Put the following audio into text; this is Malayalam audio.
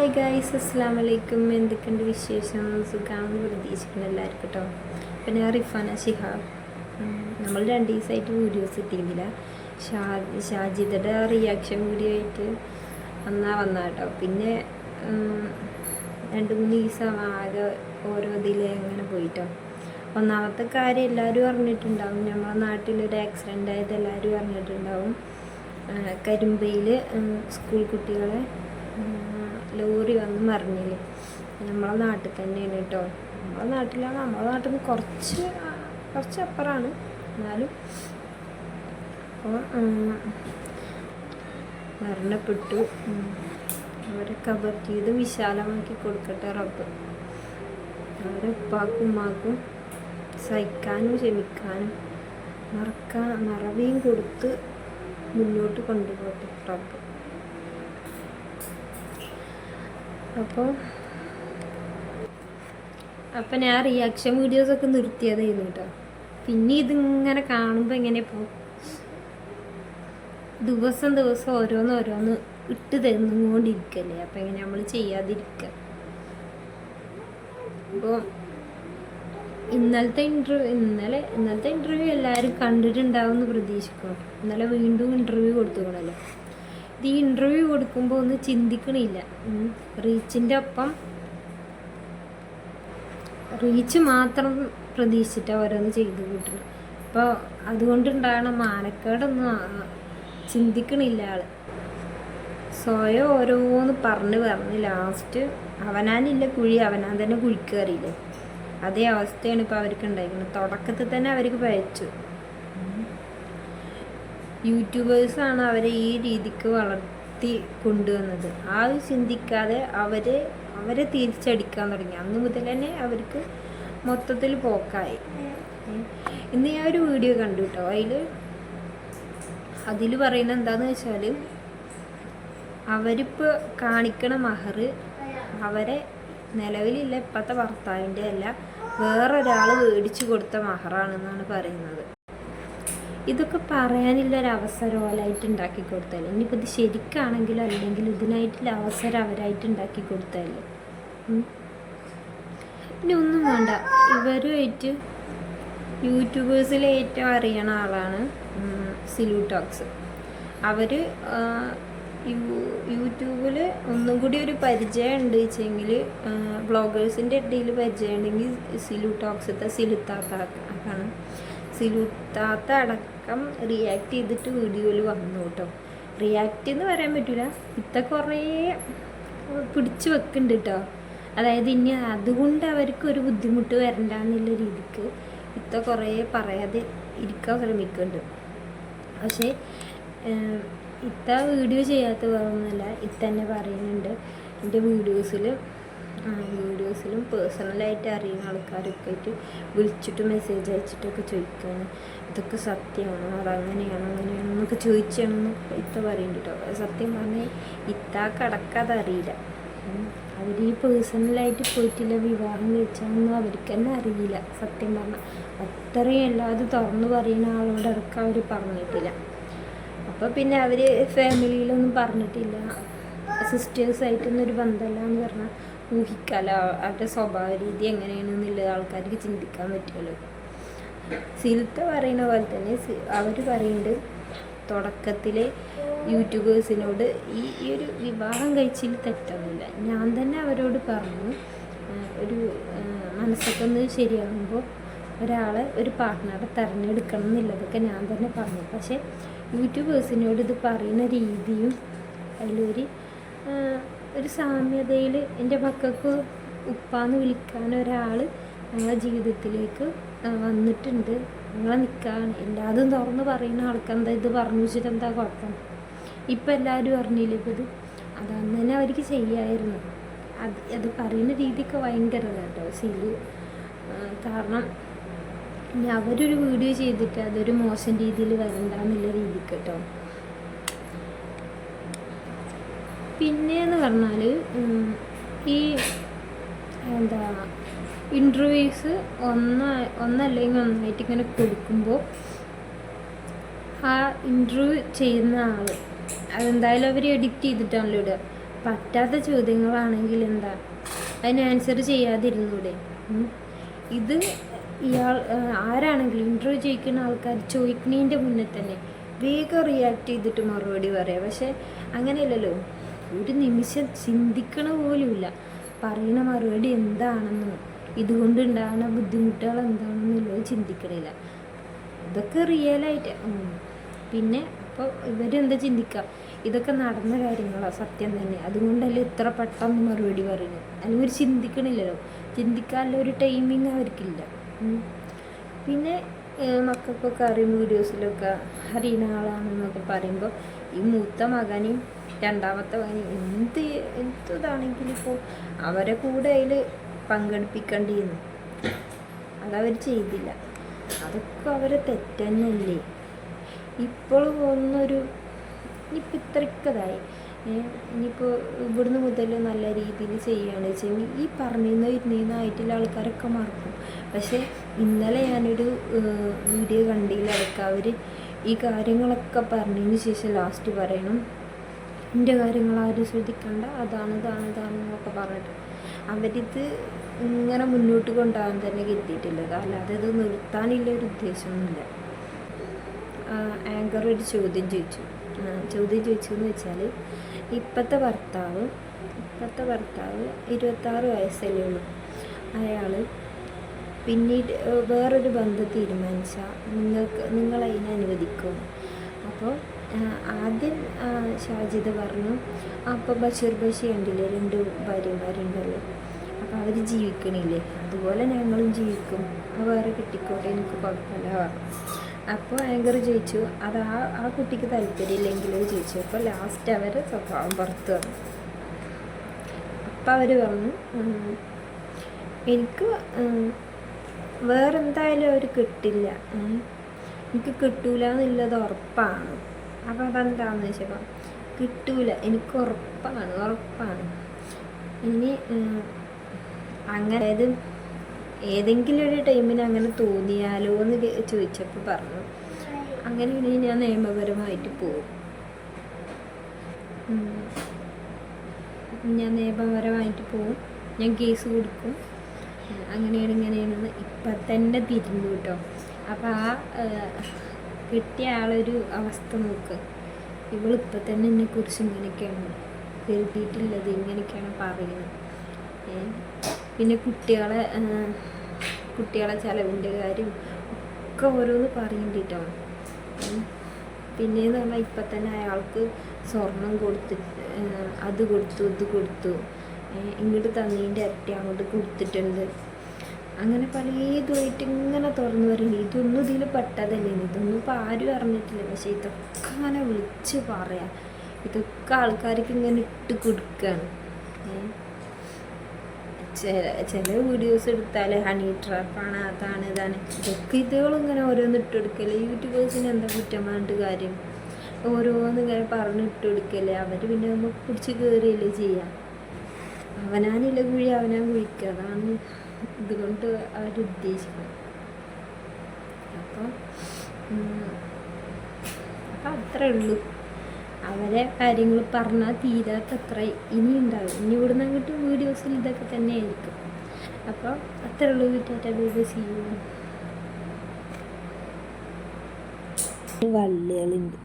ഹായ് ഗൈസ്, അസ്സലാമു അലൈക്കും. എന്തൊക്കെയുണ്ട് വിശേഷം? സുഖമാണെന്ന് പ്രതീക്ഷിക്കുന്നു എല്ലാവർക്കും കേട്ടോ. അപ്പം ഞാൻ റിഫാന ഷിഹാബ്. നമ്മൾ 2 ദിവസമായിട്ട് വീഡിയോസ് ഇട്ടിരുന്നില്ല. ഷാജിദയുടെ റിയാക്ഷൻ വീഡിയോ ആയിട്ട് വന്ന കേട്ടോ. പിന്നെ 2-3 ദിവസം ആകെ ഓരോ ഇതിൽ അങ്ങനെ പോയിട്ടോ. ഒന്നാമത്തെ കാര്യം എല്ലാവരും അറിഞ്ഞിട്ടുണ്ടാവും, നമ്മുടെ നാട്ടിലൊരു ആക്സിഡൻ്റ് ആയത് എല്ലാവരും അറിഞ്ഞിട്ടുണ്ടാവും. കരിമ്പയിൽ സ്കൂൾ കുട്ടികളെ ലോറി വന്ന് മറിഞ്ഞില്ലേ. നമ്മളെ നാട്ടിൽ തന്നെയാണ് കേട്ടോ. നമ്മളെ നാട്ടിലാണ്, നമ്മളെ നാട്ടിൽ നിന്ന് കുറച്ച് അപ്പുറമാണ്. എന്നാലും അപ്പോൾ മരണപ്പെട്ടു. അവരെ ഖബർ ജീവിതം വിശാലമാക്കി കൊടുക്കട്ടെ റബ്ബ്. അവരെ ഉപ്പാക്കും ഉമ്മാക്കും സഹിക്കാനും ക്ഷമിക്കാനും മറവിയും കൊടുത്ത് മുന്നോട്ട് കൊണ്ടുപോട്ടെ റബ്ബ്. അപ്പം ഞാൻ റിയാക്ഷൻ വീഡിയോസൊക്കെ നിർത്തിയതായിരുന്നു കേട്ടോ. പിന്നെ ഇതിങ്ങനെ കാണുമ്പോൾ എങ്ങനെ പോകും, ദിവസം ഓരോന്ന് ഇട്ട് തന്നുകൊണ്ടിരിക്കല്ലേ. അപ്പം എങ്ങനെ നമ്മൾ ചെയ്യാതിരിക്കുക. അപ്പോൾ ഇന്നലത്തെ ഇൻ്റർവ്യൂ എല്ലാവരും കണ്ടിട്ടുണ്ടാവും എന്ന് പ്രതീക്ഷിക്കണം. ഇന്നലെ വീണ്ടും ഇൻ്റർവ്യൂ കൊടുത്തുകൊള്ളല്ലോ. ഈ ഇൻ്റർവ്യൂ കൊടുക്കുമ്പോൾ ഒന്നും ചിന്തിക്കണില്ല. റീച്ചിൻ്റെ ഒപ്പം റീച്ച് മാത്രം പ്രതീക്ഷിച്ചിട്ടാണ് ഓരോന്ന് ചെയ്ത് കൂട്ടുന്നത്. അപ്പോൾ അതുകൊണ്ടുണ്ടാകണ മാനക്കേടൊന്നും ചിന്തിക്കണില്ല ആൾ. സ്വയം ഓരോന്ന് പറഞ്ഞ് ലാസ്റ്റ് അവനാനില്ല കുഴി അവനാൻ തന്നെ കുഴിക്കറിയില്ലേ. അതേ അവസ്ഥയാണ് ഇപ്പോൾ അവർക്ക് ഉണ്ടായിരിക്കുന്നത്. തുടക്കത്തിൽ തന്നെ അവർക്ക് പയച്ചു. യൂട്യൂബേഴ്സാണ് അവരെ ഈ രീതിക്ക് വളർത്തി കൊണ്ടുവന്നത്. ആ ചിന്തിക്കാതെ അവരെ തിരിച്ചടിക്കാൻ തുടങ്ങി. അന്ന് മുതൽ തന്നെ അവർക്ക് മൊത്തത്തിൽ പോക്കായി. ഇന്ന് ഞാൻ ഒരു വീഡിയോ കണ്ടു കേട്ടോ. അതിൽ പറയുന്നത് എന്താണെന്ന് വെച്ചാൽ, അവരിപ്പോൾ കാണിക്കണ മഹർ അവരെ നിലവിലില്ല ഇപ്പോഴത്തെ ഭർത്താവിൻ്റെ അല്ല, വേറൊരാൾ മേടിച്ചു കൊടുത്ത മഹറാണെന്നാണ് പറയുന്നത്. ഇതൊക്കെ പറയാനുള്ളൊരവസരം ഓലായിട്ട് ഉണ്ടാക്കി കൊടുത്താലേ. ഇനിയിപ്പോൾ ഇത് ശരിക്കാണെങ്കിലും അല്ലെങ്കിലും ഇതിനായിട്ടുള്ള അവസരം അവരായിട്ട് ഉണ്ടാക്കി കൊടുത്താലേ. ഇനി ഒന്നും വേണ്ട. ഇവരുമായിട്ട് യൂട്യൂബേഴ്സിൽ ഏറ്റവും അറിയണ ആളാണ് സിലു ടോക്സ്. അവർ യൂട്യൂബിൽ ഒന്നും കൂടി ഒരു പരിചയം ഉണ്ട് വെച്ചെങ്കിൽ, ബ്ലോഗേഴ്സിൻ്റെ ഇടയിൽ പരിചയം ഉണ്ടെങ്കിൽ സിലു ടോക്സത്തെ സിലുത്താത്താണ്. സിലുത്താത്ത അടക്കം റിയാക്ട് ചെയ്തിട്ട് വീഡിയോയിൽ വന്നു കേട്ടോ. റിയാക്ട് എന്ന് പറയാൻ പറ്റില്ല, കുറേ പിടിച്ചു വെക്കുന്നുണ്ട് കേട്ടോ. അതായത് ഇനി അതുകൊണ്ട് അവർക്കൊരു ബുദ്ധിമുട്ട് വരണ്ട എന്നുള്ള രീതിക്ക് കുറേ പറയാതെ ഇരിക്കാൻ ശ്രമിക്കുന്നുണ്ട്. പക്ഷേ വീഡിയോ ചെയ്യാത്ത വേറൊന്നുമല്ല, തന്നെ പറയുന്നുണ്ട്. എൻ്റെ വീഡിയോസിലും പേഴ്സണലായിട്ട് അറിയുന്ന ആൾക്കാരൊക്കെ ആയിട്ട് വിളിച്ചിട്ട് മെസ്സേജ് അയച്ചിട്ടൊക്കെ ചോദിക്കുകയാണ്, ഇതൊക്കെ സത്യമാണോ, അതങ്ങനെയാണോ അങ്ങനെയാണോ ചോദിച്ചാണെന്ന് പറയുന്നുണ്ട് കേട്ടോ. സത്യം പറഞ്ഞാൽ കടക്കാതെ അറിയില്ല. അവർ ഈ പേഴ്സണലായിട്ട് പോയിട്ടില്ല വിവാഹം കഴിച്ചാണെന്നും അവർക്ക് തന്നെ അറിയില്ല. സത്യം പറഞ്ഞാൽ അത്രയും എല്ലാതും തുറന്നു പറയുന്ന ആളോട് ഇറക്കം അവർ പറഞ്ഞിട്ടില്ല. അപ്പോൾ പിന്നെ അവർ ഫാമിലിയിലൊന്നും പറഞ്ഞിട്ടില്ല. സിസ്റ്റേഴ്സായിട്ടൊന്നൊരു ബന്ധമല്ല എന്ന് പറഞ്ഞാൽ ഊഹിക്കാലോ. അവരുടെ സ്വഭാവ രീതി എങ്ങനെയാണെന്നുള്ളത് ആൾക്കാർക്ക് ചിന്തിക്കാൻ പറ്റുമല്ലോ. സിൽത്ത പറയുന്ന പോലെ തന്നെ അവർ പറയുന്നുണ്ട്, തുടക്കത്തിലെ യൂട്യൂബേഴ്സിനോട് ഈ ഒരു വിവാഹം കഴിച്ചതിൽ തെറ്റൊന്നുമില്ല. ഞാൻ തന്നെ അവരോട് പറഞ്ഞു, ഒരു മനസ്സൊക്കെ ഒന്ന് ശരിയാകുമ്പോൾ ഒരു പാർട്ട്ണറെ തിരഞ്ഞെടുക്കണം എന്നുള്ളതൊക്കെ ഞാൻ തന്നെ പറഞ്ഞു. പക്ഷേ യൂട്യൂബേഴ്സിനോട് ഇത് പറയുന്ന രീതിയും ഒരു സാമ്യതയിൽ എൻ്റെ മക്കൾക്ക് ഉപ്പാന്ന് വിളിക്കാൻ ഒരാൾ ഞങ്ങളെ ജീവിതത്തിലേക്ക് വന്നിട്ടുണ്ട്, ഞങ്ങളെ നിൽക്കാൻ എല്ലാതും തുറന്ന് പറയുന്ന ആൾക്കെന്താ ഇത് പറഞ്ഞു വെച്ചിട്ട് എന്താ കുഴപ്പം? ഇപ്പം എല്ലാവരും അറിഞ്ഞില്ല. ഇപ്പോൾ ഇത് അതന്ന് തന്നെ അവർക്ക് ചെയ്യായിരുന്നു. അത് പറയുന്ന രീതിക്ക് ഭയങ്കര കേട്ടോ സിലു. കാരണം ഇനി അവരൊരു വീഡിയോ ചെയ്തിട്ട് അതൊരു മോശം രീതിയിൽ വരണ്ടെന്നുള്ള രീതിക്ക് കേട്ടോ. പിന്നെയെന്ന് പറഞ്ഞാൽ ഈ ഇൻ്റർവ്യൂസ് ഒന്നല്ലെങ്കിൽ ഒന്നായിട്ട് ഇങ്ങനെ കൊടുക്കുമ്പോൾ ആ ഇൻ്റർവ്യൂ ചെയ്യുന്ന ആൾ അതെന്തായാലും അവർ എഡിറ്റ് ചെയ്തിട്ടാണല്ലോ ഇടുക. പറ്റാത്ത ചോദ്യങ്ങളാണെങ്കിൽ എന്താ അതിന് ആൻസർ ചെയ്യാതിരുന്നൂടെ? ഇത് ഇയാൾ ആരാണെങ്കിലും ഇൻ്റർവ്യൂ ചോദിക്കുന്ന ആൾക്കാർ ചോദിക്കുന്നതിൻ്റെ മുന്നേ തന്നെ വേഗം റിയാക്ട് ചെയ്തിട്ട് മറുപടി പറയാം. പക്ഷെ അങ്ങനെയല്ലല്ലോ, ഒരു നിമിഷം ചിന്തിക്കണ പോലുമില്ല പറയുന്ന മറുപടി എന്താണെന്നോ ഇതുകൊണ്ടുണ്ടാകുന്ന ബുദ്ധിമുട്ടുകൾ എന്താണെന്നുള്ളത് ചിന്തിക്കണില്ല. ഇതൊക്കെ റിയലായിട്ട്. പിന്നെ അപ്പോൾ ഇവരെന്താ ചിന്തിക്കുക, ഇതൊക്കെ നടന്ന കാര്യങ്ങളാണ്, സത്യം തന്നെ, അതുകൊണ്ടല്ലേ ഇത്ര പെട്ടെന്ന് മറുപടി പറയുന്നത്. അല്ലെങ്കിൽ ചിന്തിക്കണില്ലല്ലോ, ചിന്തിക്കാനുള്ള ഒരു ടൈമിങ് അവർക്കില്ല. പിന്നെ മക്കൾക്കൊക്കെ അറിയും, വീഡിയോസിലൊക്കെ അറിയുന്ന ആളാണെന്നൊക്കെ പറയുമ്പോൾ ഈ മൂത്ത മകനും രണ്ടാമത്തെ മകനും എന്തിതാണെങ്കിലും ഇപ്പോൾ അവരെ കൂടെ അതിൽ പങ്കെടുപ്പിക്കേണ്ടിയിരുന്നു. അതവർ ചെയ്തില്ല. അതൊക്കെ അവരെ തെറ്റന്നല്ലേ. ഇപ്പോൾ ഒന്നൊരു ഇനിയിപ്പോൾ ഇത്രക്കതായി, ഇനിയിപ്പോൾ ഇവിടുന്ന് മുതൽ നല്ല രീതിയിൽ ചെയ്യുകയാണെന്ന് വെച്ചെങ്കിൽ ഈ ഇരുന്നീന്നായിട്ടുള്ള ആൾക്കാരൊക്കെ മറക്കും. പക്ഷേ ഇന്നലെ ഞാനൊരു വീഡിയോ കണ്ടില്ലടക്ക അവർ ഈ കാര്യങ്ങളൊക്കെ പറഞ്ഞതിന് ശേഷം ലാസ്റ്റ് പറയണം എൻ്റെ കാര്യങ്ങൾ ആരും ശ്രദ്ധിക്കണ്ട, അതാണെന്നൊക്കെ പറഞ്ഞിട്ട് അവരിത് ഇങ്ങനെ മുന്നോട്ട് കൊണ്ടുപോകാൻ തന്നെ കരുതിയിട്ടില്ലത്, അല്ലാതെ ഇത് നിർത്താനുള്ള ഒരു ഉദ്ദേശമൊന്നുമില്ല. ആങ്കർ ഒരു ചോദ്യം ചോദിച്ചു എന്ന് വെച്ചാൽ ഇപ്പോഴത്തെ ഭർത്താവ് 26 വയസ്സല്ലേ ഉള്ളൂ. അയാൾ പിന്നീട് വേറൊരു ബന്ധം തീരുമാനിച്ചാൽ നിങ്ങളതിനെ അനുവദിക്കും. അപ്പോൾ ആദ്യം ഷാജിദ പറഞ്ഞു, അപ്പോൾ ബഷീർ കണ്ടില്ലേ 2 ഭാര്യമാരുണ്ടല്ലോ, അപ്പോൾ അവർ ജീവിക്കണില്ലേ, അതുപോലെ ഞങ്ങളും ജീവിക്കും, വേറെ കിട്ടിക്കോട്ടെ, എനിക്ക് കുഴപ്പമില്ല പറഞ്ഞു. അപ്പോൾ ആങ്കർ ചോദിച്ചു അത് ആ കുട്ടിക്ക് താല്പര്യമില്ലെങ്കിലോ ചോദിച്ചു. അപ്പോൾ ലാസ്റ്റ് അവർ സ്വഭാവം പുറത്ത് വന്നു. അപ്പം അവർ പറഞ്ഞു എനിക്ക് വേറെന്തായാലും അവർ കിട്ടില്ല, എനിക്ക് കിട്ടൂല എന്നുള്ളത് ഉറപ്പാണ്. അപ്പോൾ അതെന്താണെന്ന് വെച്ചപ്പോൾ കിട്ടൂല, എനിക്ക് ഉറപ്പാണ്. ഇനി അങ്ങനെ ഏതെങ്കിലും ഒരു ടൈമിന് അങ്ങനെ തോന്നിയാലോ എന്ന് ചോദിച്ചപ്പോൾ പറഞ്ഞു അങ്ങനെ ഇനി ഞാൻ നിയമപരമായിട്ട് പോകും, ഞാൻ കേസ് കൊടുക്കും, ഇങ്ങനെയാണെന്ന് ഇപ്പം തന്നെ തിരിഞ്ഞു കേട്ടോ. അപ്പം ആ കിട്ടിയ ആളൊരു അവസ്ഥ നോക്ക്, ഇവളിപ്പം തന്നെ എന്നെക്കുറിച്ച് ഇങ്ങനെയൊക്കെയാണ് കരുതിയിട്ടുള്ളത്, ഇങ്ങനെയൊക്കെയാണ് പറയുന്നത്. പിന്നെ കുട്ടികളെ ചിലവിൻ്റെ കാര്യം ഒക്കെ ഓരോന്ന് പറയണ്ടിട്ടോ. പിന്നെയെന്ന് പറഞ്ഞാൽ ഇപ്പം തന്നെ അയാൾക്ക് സ്വർണം അത് കൊടുത്തു ഇങ്ങോട്ട് തന്നതിൻ്റെ ഇരട്ടി അങ്ങോട്ട് കൊടുത്തിട്ടുണ്ട്. അങ്ങനെ പലതുമായിട്ട് ഇങ്ങനെ തുറന്നു പറയുന്നത്. ഇതൊന്നും ഇതിൽ പെട്ടതല്ലേ, ഇതൊന്നും ഇപ്പോൾ ആരും അറിഞ്ഞിട്ടില്ല. പക്ഷേ ഇതൊക്കെ അങ്ങനെ വിളിച്ച് പറയാം, ഇതൊക്കെ ആൾക്കാർക്ക് ഇങ്ങനെ ഇട്ട് കൊടുക്കുകയാണ്. ചില വീഡിയോസ് എടുത്താൽ ഹണി ട്രാപ്പാണ്, ഇതാണ് ഇതൊക്കെ ഇതുകളിങ്ങനെ ഓരോന്ന് ഇട്ടെടുക്കല്ലേ. യൂട്യൂബേഴ്സിന് എന്താ കുറ്റം പറഞ്ഞിട്ട് കാര്യം, ഓരോന്ന് ഇങ്ങനെ പറഞ്ഞിട്ട് കൊടുക്കല്ലേ. അവർ പിന്നെ നമുക്ക് പിടിച്ച് കയറിയല്ലേ ചെയ്യാം. അവനാനില്ല കുഴി അവനാൻ കുഴിക്കുക, അതാണ് ഇതുകൊണ്ട് അവരുദ്ദേശിക്കുന്നത്. അപ്പം അത്രേ ഉള്ളൂ. അവരെ കാര്യങ്ങൾ പറഞ്ഞാൽ തീരാത്തത്ര ഇനി ഉണ്ടാകും. ഇനി ഇവിടുന്ന് അങ്ങോട്ട് വീഡിയോസിൽ ഇതൊക്കെ തന്നെ ആയിരിക്കും. അപ്പോൾ അത്രേ ഉള്ളൂ. വള്ളികളുണ്ട്.